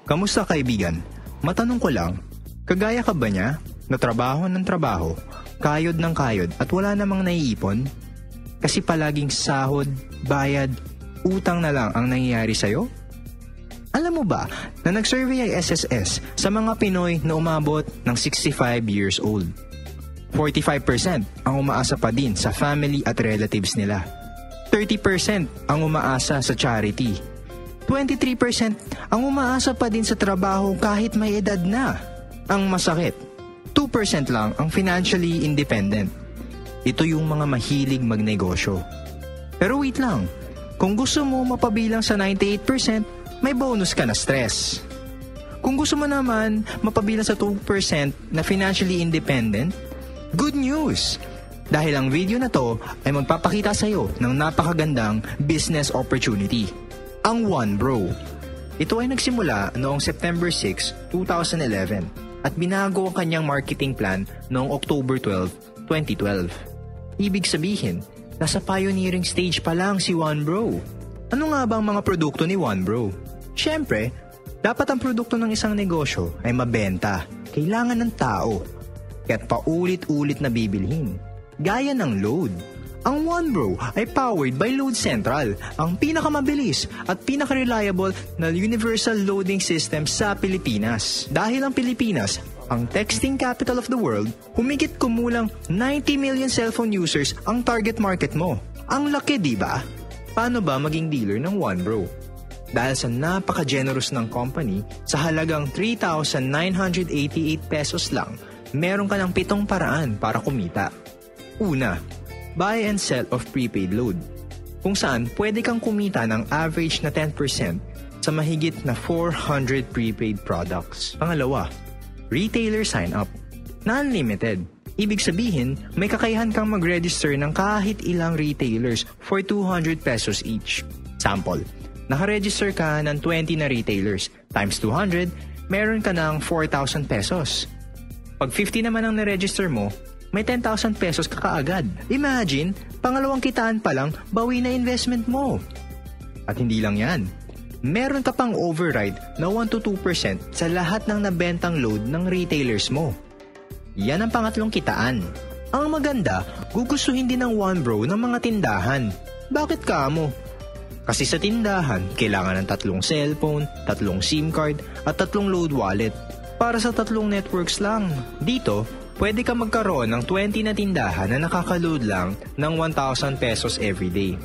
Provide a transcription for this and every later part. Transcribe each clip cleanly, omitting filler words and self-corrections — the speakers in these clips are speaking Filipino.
Kamusta kaibigan? Matanong ko lang, kagaya ka ba niya? Na trabaho ng trabaho, kayod ng kayod at wala namang naiipon? Kasi palaging sahod, bayad, utang na lang ang nangyayari sa'yo? Alam mo ba na nag-survey ay SSS sa mga Pinoy na umabot ng 65 years old? 45% ang umaasa pa din sa family at relatives nila. 30% ang umaasa sa charity. 23% ang umaasa pa din sa trabaho kahit may edad na. Ang masakit, 2% lang ang financially independent. Ito yung mga mahilig magnegosyo. Pero wait lang, kung gusto mo mapabilang sa 98%, may bonus ka na stress. Kung gusto mo naman mapabilang sa 2% na financially independent, good news! Dahil ang video na to ay magpapakita sa'yo ng napakagandang business opportunity. Ang One Bro. Ito ay nagsimula noong September 6, 2011 at binago ang kanyang marketing plan noong October 12, 2012. Ibig sabihin, nasa pioneering stage pa lang si One Bro. Ano nga ba ang mga produkto ni One Bro? Siyempre, dapat ang produkto ng isang negosyo ay mabenta. Kailangan ng tao. Kaya't paulit-ulit na bibilhin. Gaya ng load. Ang One Bro ay powered by Load Central, ang pinakamabilis at pinaka-reliable na universal loading system sa Pilipinas. Dahil ang Pilipinas, ang texting capital of the world, humigit kumulang 90 million cellphone users ang target market mo. Ang laki, di ba? Paano ba maging dealer ng One Bro? Dahil sa napaka-generous ng company, sa halagang 3,988 pesos lang, meron ka ng 7 paraan para kumita. Una, buy and sell of prepaid load, kung saan pwede kang kumita ng average na 10% sa mahigit na 400 prepaid products. Pangalawa, retailer sign-up na unlimited. Ibig sabihin, may kakayahan kang mag-register ng kahit ilang retailers for 200 pesos each. Sample, nakaregister ka ng 20 na retailers times 200, meron ka ng 4,000 pesos. Pag 50 naman ang na-register mo, may 10,000 pesos ka kaagad. Imagine, pangalawang kitaan pa lang, bawi na investment mo. At hindi lang yan. Meron ka pang override na 1-2% sa lahat ng nabentang load ng retailers mo. Yan ang pangatlong kitaan. Ang maganda, gugustuhin din ng One Bro ng mga tindahan. Bakit ka mo? Kasi sa tindahan, kailangan ng 3 cellphone, 3 SIM card, at 3 load wallet. Para sa 3 networks lang. Dito, pwede ka magkaroon ng 20 na tindahan na nakaka-load lang ng 1,000 pesos every day.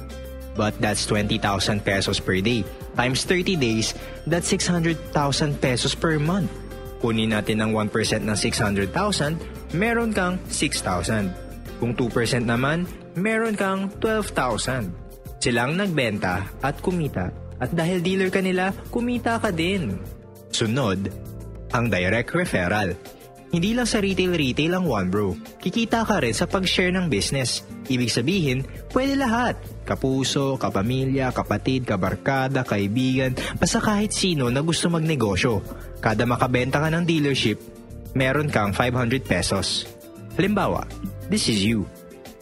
But that's 20,000 pesos per day. Times 30 days, that's 600,000 pesos per month. Kunin natin ng 1% ng 600,000, meron kang 6,000. Kung 2% naman, meron kang 12,000. Silang nagbenta at kumita. At dahil dealer ka nila, kumita ka din. Sunod, ang direct referral. Hindi lang sa retail ang One Bro. Kikita ka rin sa pag-share ng business. Ibig sabihin, pwede lahat. Kapuso, kapamilya, kapatid, kabarkada, kaibigan, basta kahit sino na gusto magnegosyo. Kada makabenta ka ng dealership, meron kang 500 pesos. Halimbawa, this is you.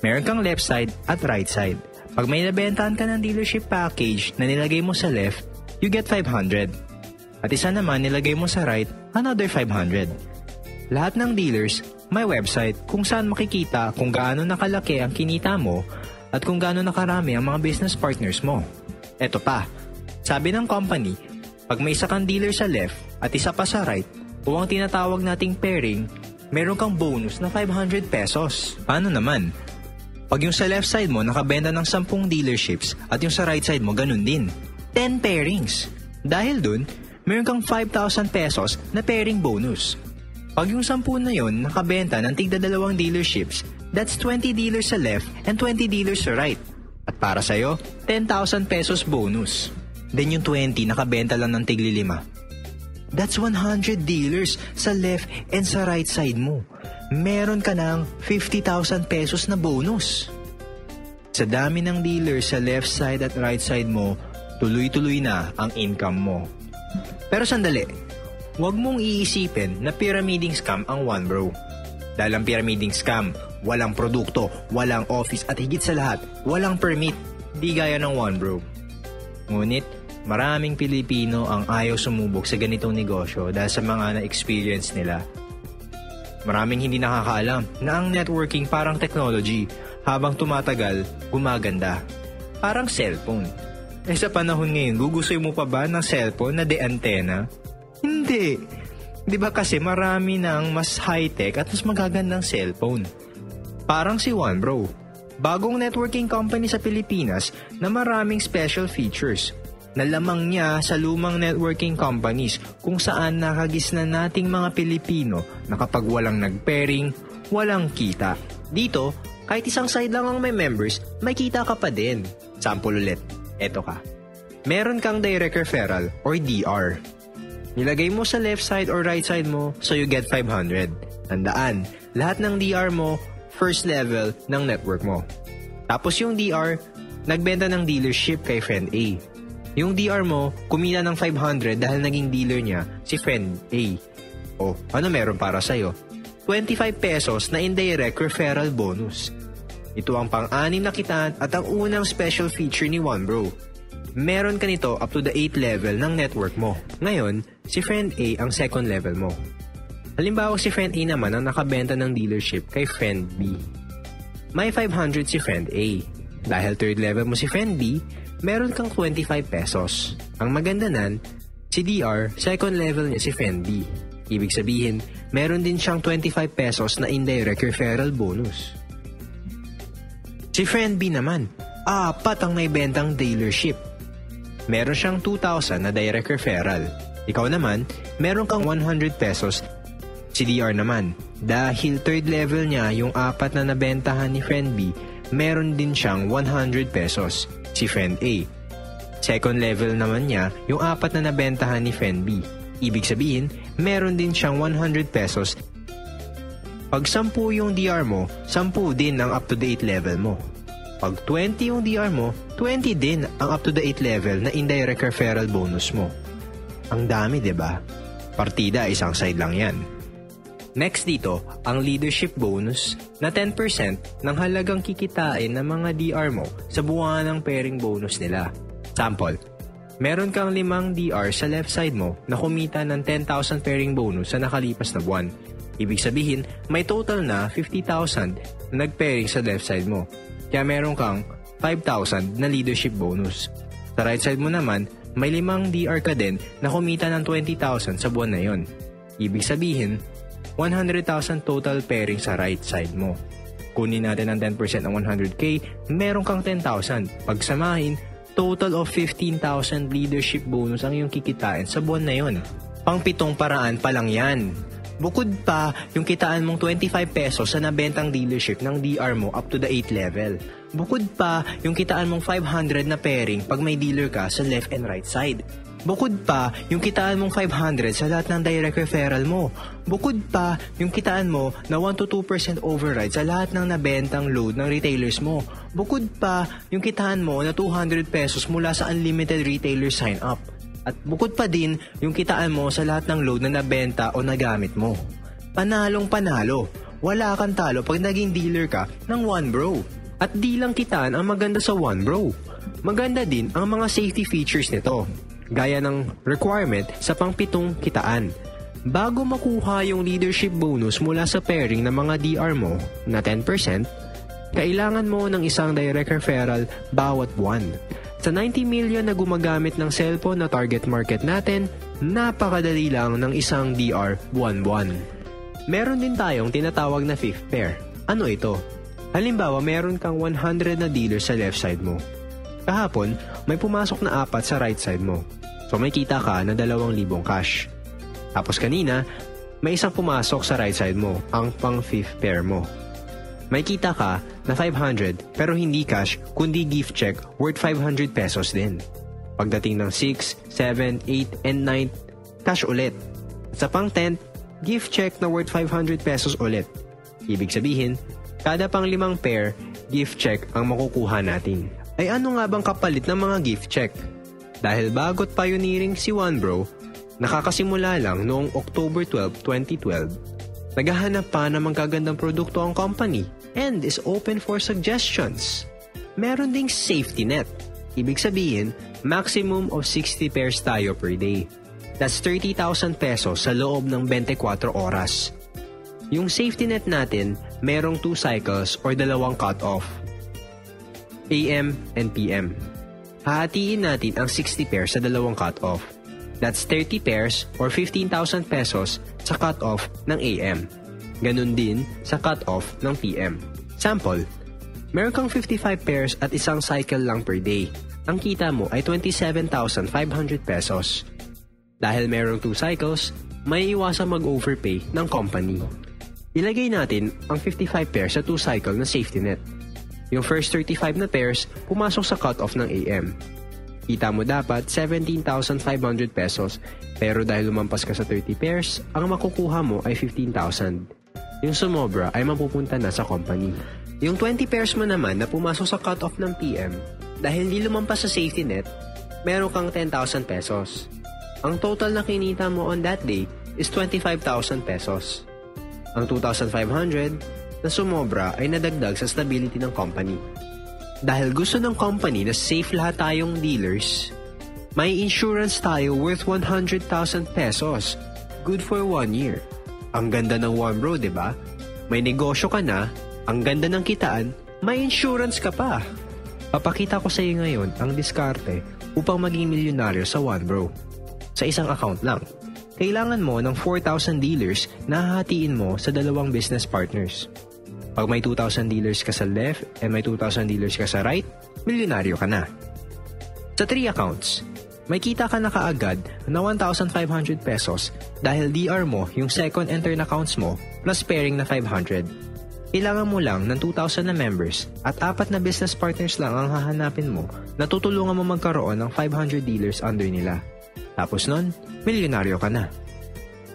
Meron kang left side at right side. Pag may nabentahan ka ng dealership package na nilagay mo sa left, you get 500. At isa naman nilagay mo sa right, another 500. Lahat ng dealers may website kung saan makikita kung gaano nakalaki ang kinita mo at kung gaano nakarami ang mga business partners mo. Eto pa, sabi ng company, pag may isa kang dealer sa left at isa pa sa right o ang tinatawag nating pairing, meron kang bonus na 500 pesos. Paano naman? Pag yung sa left side mo nakabenta ng 10 dealerships at yung sa right side mo ganun din, 10 pairings. Dahil dun, meron kang 5,000 pesos na pairing bonus. Pag yung 10 na yon nakabenta ng tigda 2 dealerships, that's 20 dealers sa left and 20 dealers sa right. At para sa'yo, 10,000 pesos bonus. Then yung 20 nakabenta lang ng tigli 5. That's 100 dealers sa left and sa right side mo. Meron ka ng 50,000 pesos na bonus. Sa dami ng dealers sa left side at right side mo, tuloy-tuloy na ang income mo. Pero sandali, huwag mong iisipin na pyramiding scam ang One Bro. Dahil ang pyramiding scam, walang produkto, walang office at higit sa lahat, walang permit, di gaya ng One Bro. Ngunit, maraming Pilipino ang ayaw sumubok sa ganitong negosyo dahil sa mga na-experience nila. Maraming hindi nakakaalam na ang networking parang technology, habang tumatagal, gumaganda. Parang cellphone. Sa panahon ngayon, gugustoy mo pa ba ng cellphone na de-antena? Hindi. Di ba kasi marami ng mas high-tech at mas magagandang cellphone. Parang si OneBro, bagong networking company sa Pilipinas na maraming special features. Nalamang niya sa lumang networking companies kung saan nakagisnan nating mga Pilipino na kapag walang nag-pairing, walang kita. Dito, kahit isang side lang ang may members, may kita ka pa din. Sample ulit, eto ka. Meron kang direct referral or DR. Nilagay mo sa left side or right side mo, so you get 500. Tandaan, lahat ng DR mo, first level ng network mo. Tapos yung DR, nagbenta ng dealership kay friend A. Yung DR mo, kumita ng 500 dahil naging dealer niya si friend A. O, ano meron para sa'yo? 25 pesos na indirect referral bonus. Ito ang pang-anim na kitaan at ang unang special feature ni OneBro. Meron ka nito up to the 8th level ng network mo. Ngayon, si friend A ang second level mo. Halimbawa si friend A naman ang nakabenta ng dealership kay friend B. May 500 si friend A. Dahil third level mo si friend B, meron kang 25 pesos. Ang maganda nan, si DR, second level niya si friend B. Ibig sabihin, meron din siyang 25 pesos na indirect referral bonus. Si friend B naman, 4 ang may bentang dealership. Meron siyang 2,000 na direct referral. Ikaw naman, meron kang 100 pesos. Si DR naman, dahil third level niya yung 4 na nabentahan ni friend B, meron din siyang 100 pesos. Si friend A. Second level naman niya yung 4 na nabentahan ni friend B. Ibig sabihin, meron din siyang 100 pesos. Pag 10 yung DR mo, 10 din ang up-to-date level mo. Pag 20 yung DR mo, 20 din ang up-to-date level na indirect referral bonus mo. Ang dami, diba? Partida, isang side lang yan. Next dito, ang leadership bonus na 10% ng halagang kikitain ng mga DR mo sa buwan ng pairing bonus nila. Sample, meron kang 5 DR sa left side mo na kumita ng 10,000 pairing bonus sa nakalipas na buwan. Ibig sabihin, may total na 50,000 na nag-pairing sa left side mo. Kaya meron kang 5,000 na leadership bonus. Sa right side mo naman, may 5 DR ka din na kumita ng 20,000 sa buwan na yon. Ibig sabihin, 100,000 total pairing sa right side mo. Kunin natin ang 10% ng 100k, meron kang 10,000. Pagsamahin, total of 15,000 leadership bonus ang iyong kikitain sa buwan na yon. Pang-7 paraan pa lang yan. Bukod pa, yung kitaan mong 25 pesos sa nabentang dealership ng DR mo up to the 8th level. Bukod pa, yung kitaan mong 500 na pairing pag may dealer ka sa left and right side. Bukod pa, yung kitaan mong 500 sa lahat ng direct referral mo. Bukod pa, yung kitaan mo na 1-2% override sa lahat ng nabentang load ng retailers mo. Bukod pa, yung kitaan mo na 200 pesos mula sa unlimited retailer sign-up. At bukod pa din, yung kitaan mo sa lahat ng load na nabenta o nagamit mo. Panalong panalo. Wala kang talo pag naging dealer ka ng OneBro. At di lang kitaan ang maganda sa OneBro. Maganda din ang mga safety features nito. Gaya ng requirement sa pang-7 kitaan. Bago makuha yung leadership bonus mula sa pairing ng mga DR mo na 10%, kailangan mo ng isang direct referral bawat buwan. Sa 90 million na gumagamit ng cellphone na target market natin, napakadali lang ng isang DR buwan-buwan. Meron din tayong tinatawag na fifth pair. Ano ito? Halimbawa, meron kang 100 na dealer sa left side mo. Kahapon, may pumasok na 4 sa right side mo. So may kita ka na 2,000 cash. Tapos kanina, may isang pumasok sa right side mo, ang pang fifth pair mo. May kita ka na 500 pero hindi cash kundi gift check worth 500 pesos din. Pagdating ng 6, 7, 8, and 9, cash ulit. Sa pang 10, gift check na worth 500 pesos ulit. Ibig sabihin, kada pang 5 pair, gift check ang makukuha natin. Ay ano nga bang kapalit ng mga gift check? Dahil bago't pioneering si OneBro, nakakasimula lang noong October 12, 2012, naghahanap pa ng magagandang produkto ang company and is open for suggestions. Meron ding safety net. Ibig sabihin, maximum of 60 pairs tayo per day. That's 30,000 pesos sa loob ng 24 oras. Yung safety net natin, merong 2 cycles or dalawang cut-off. AM and PM. Hahatiin natin ang 60 pairs sa dalawang cut-off. That's 30 pairs or 15,000 pesos sa cut-off ng AM. Ganun din sa cut-off ng PM. Sample, meron kang 55 pairs at isang cycle lang per day. Ang kita mo ay 27,500 pesos. Dahil merong 2 cycles, may iwasang mag-overpay ng company. Ilagay natin ang 55 pairs sa 2 cycle na safety net. Yung first 35 na pairs, pumasok sa cut-off ng AM. Kita mo dapat 17,500 pesos, pero dahil lumampas ka sa 30 pairs, ang makukuha mo ay 15,000. Yung sumobra ay mapupunta na sa company. Yung 20 pairs mo naman na pumasok sa cut-off ng PM, dahil hindi lumampas sa safety net, meron kang 10,000 pesos. Ang total na kinita mo on that day is 25,000 pesos. Ang 2,500 na sumobra ay nadagdag sa stability ng company. Dahil gusto ng company na safe lahat tayong dealers, may insurance tayo worth 100,000 pesos. Good for 1 year. Ang ganda ng One Bro, diba? May negosyo ka na, ang ganda ng kitaan, may insurance ka pa. Papakita ko sa iyo ngayon ang diskarte upang maging milyonaryo sa One Bro. Sa isang account lang. Kailangan mo ng 4,000 dealers na hahatiin mo sa dalawang business partners. Pag may 2,000 dealers ka sa left and may 2,000 dealers ka sa right, milyonaryo ka na. Sa 3 accounts, may kita ka na kaagad na 1,500 pesos dahil DR mo yung second and third accounts mo plus pairing na 500. Kailangan mo lang ng 2,000 na members at 4 na business partners lang ang hahanapin mo na tutulungan mo magkaroon ng 500 dealers under nila. Tapos nun, milyonaryo ka na.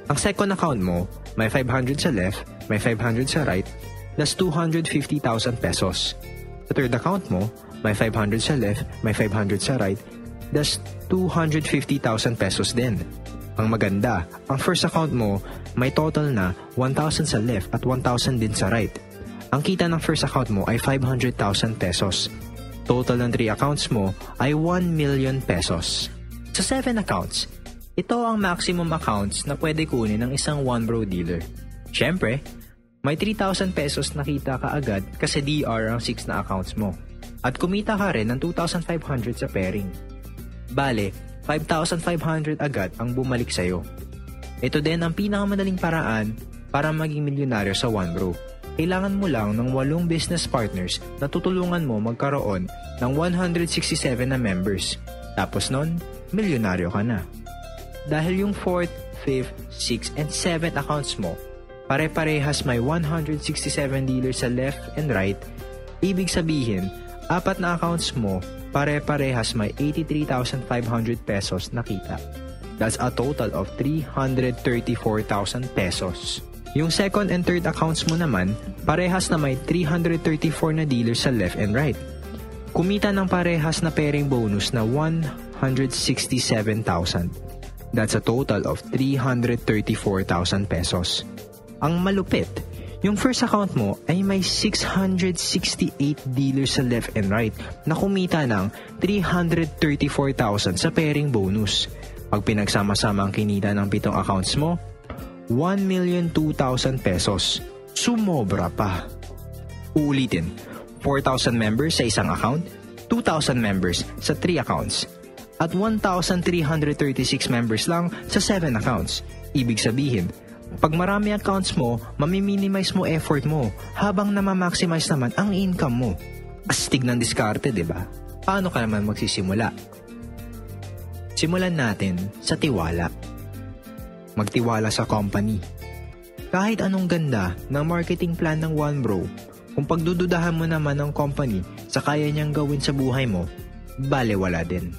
Ang second account mo, may 500 sa left, may 500 sa right, that's 250,000 pesos. Sa third account mo, may 500 sa left, may 500 sa right, that's 250,000 pesos din. Ang maganda, ang first account mo, may total na 1,000 sa left at 1,000 din sa right. Ang kita ng first account mo ay 500,000 pesos. Total ng 3 accounts mo ay 1 million pesos. Sa 7 accounts, ito ang maximum accounts na pwede kunin ng isang One Bro dealer. Siyempre, may 3,000 pesos na kita ka agad kasi DR ang 6 na accounts mo. At kumita ka rin ng 2,500 sa pairing. Bale, 5,500 agad ang bumalik sa'yo. Ito din ang pinakamadaling paraan para maging milyonaryo sa One Bro. Kailangan mo lang ng 8 business partners na tutulungan mo magkaroon ng 167 na members. Tapos nun, milyonaryo ka na. Dahil yung 4th, 5th, 6th, and 7th accounts mo, pare-parehas may 167 dealers sa left and right, ibig sabihin, 4 na accounts mo, pare-parehas may 83,500 pesos na kita. That's a total of 334,000 pesos. Yung second and third accounts mo naman, parehas na may 334 na dealers sa left and right. Kumita ng parehas na pairing bonus na 167,000. That's a total of 334,000 pesos. Ang malupit, yung first account mo ay may 668 dealers sa left and right na kumita ng 334,000 sa pairing bonus. Pag pinagsama-sama ang kinita ng 7 accounts mo, 1,002,000 pesos. Sumobra pa. Uulitin, 4,000 members sa isang account, 2,000 members sa 3 accounts, at 1,336 members lang sa 7 accounts. Ibig sabihin, pag marami accounts mo, mamiminimize mo effort mo habang namamaximize naman ang income mo. Astig ng diskarte, diba? Paano ka naman magsisimula? Simulan natin sa tiwala. Magtiwala sa company. Kahit anong ganda ng marketing plan ng One Bro, kung pagdududahan mo naman ng company sa kaya niyang gawin sa buhay mo, balewala din.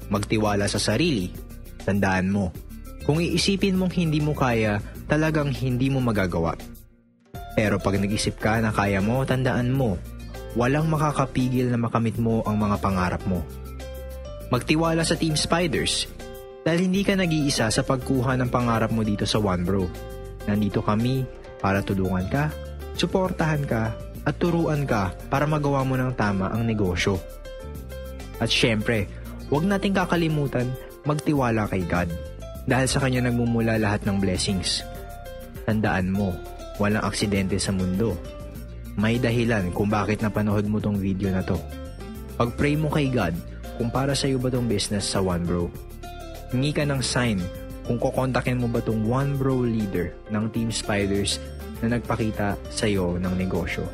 Magtiwala sa sarili. Tandaan mo, kung iisipin mong hindi mo kaya, talagang hindi mo magagawa. Pero pag nag-isip ka na kaya mo, tandaan mo, walang makakapigil na makamit mo ang mga pangarap mo. Magtiwala sa Team Spiders. Dahil hindi ka nag-iisa sa pagkuha ng pangarap mo dito sa One Bro. Nandito kami para tulungan ka, suportahan ka, at turuan ka para magawa mo ng tama ang negosyo. At syempre, Huwag nating kakalimutan magtiwala kay God dahil sa Kanya nagmumula lahat ng blessings. Tandaan mo, walang aksidente sa mundo. May dahilan kung bakit napanood mo tong video na to. Pag-pray mo kay God kung para sa'yo ba tong business sa One Bro. Hingi ka ng sign kung kukontakin mo ba tong One Bro leader ng Team Spiders na nagpakita sa'yo ng negosyo.